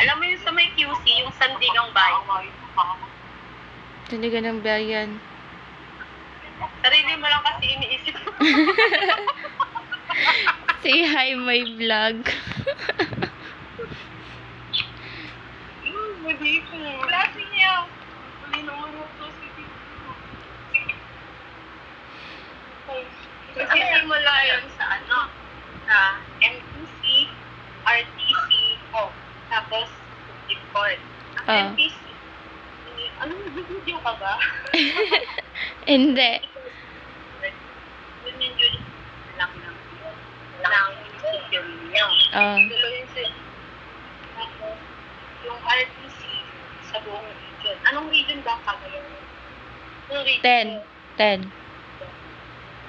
Alam mo yung sa may QC, yung Sandigang Bayan. Sandigan ng Bayan. Sarili mo lang kasi iniisip mo. Say hi, my vlog. Mali ko. Klase niya. Mali naman ito si Kasi simula yun sa sa MTC, RTC, tapos Supreme Court. Ang MTC, video ka ba? Hindi. Yun yung jurisdiction lang munisipyo niya. Tuloy yun sa tapos, yung RTC sa buong region. Anong region ba ka ngayon? 10.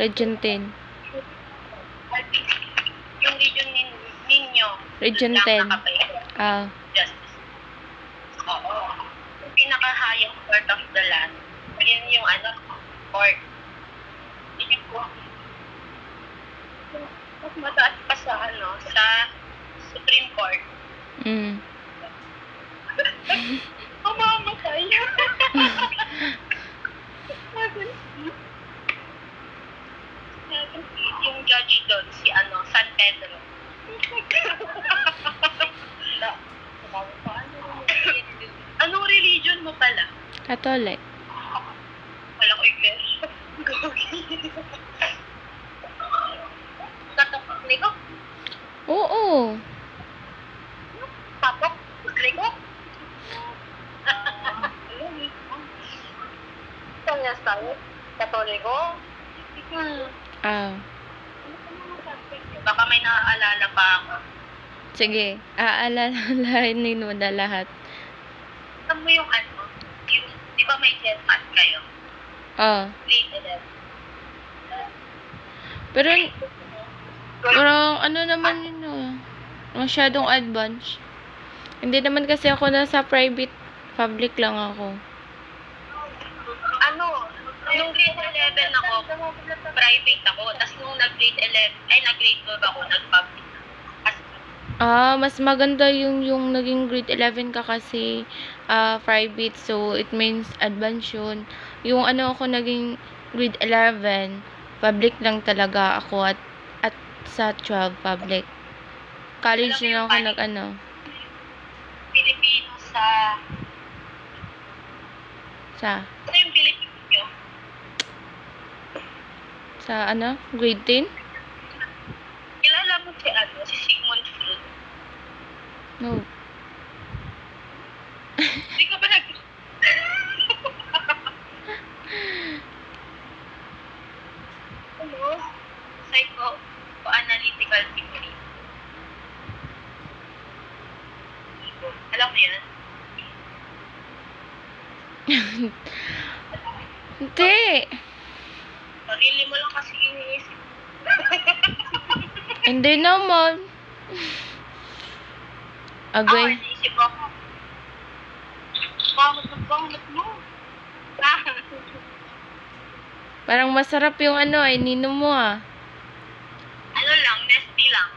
Region 10. RTC. Yung region ninyo. Region 10. Justice. Oo. Yung pinaka-highest court of the land. Yun yung court. Yun yung court. Mas mataas pa sa sa Supreme Court. Mamamatay. Yung judge doon, si San Pedro. Anong religion mo pala? Catholic. Wala ko iglesia. Katoliko? Oo. Papok? Liko? Kanya tayo? Katoliko? Baka may naaalala pa ako. Sige, aalalahanin mo na lahat. Alam mo yung yung, di ba may GenMat kayo? Grade 11. Pero, parang naman yun masyadong advanced. Hindi naman kasi ako nasa private, public lang ako. Nung grade 11 ako, private ako. Tapos nung nag-grade 12 ako, nag-public. Mas maganda yung naging grade 11 ka kasi private, so it means advanced yun. Yung ako naging grade 11, public lang talaga ako at sa 12 public. College na ako Pilipino sa ano yung Pilipino nyo? Sa grade 10? Kilala mo si Sigmund Freud? No. Hindi ka ba Psychoanalytical theory. Alam mo yan? Hindi. Sarili mo lang kasi iniisip. Hindi naman. Agay. Iniisip ako. Bangot mo. Parang masarap yung ininom mo Nesty lang.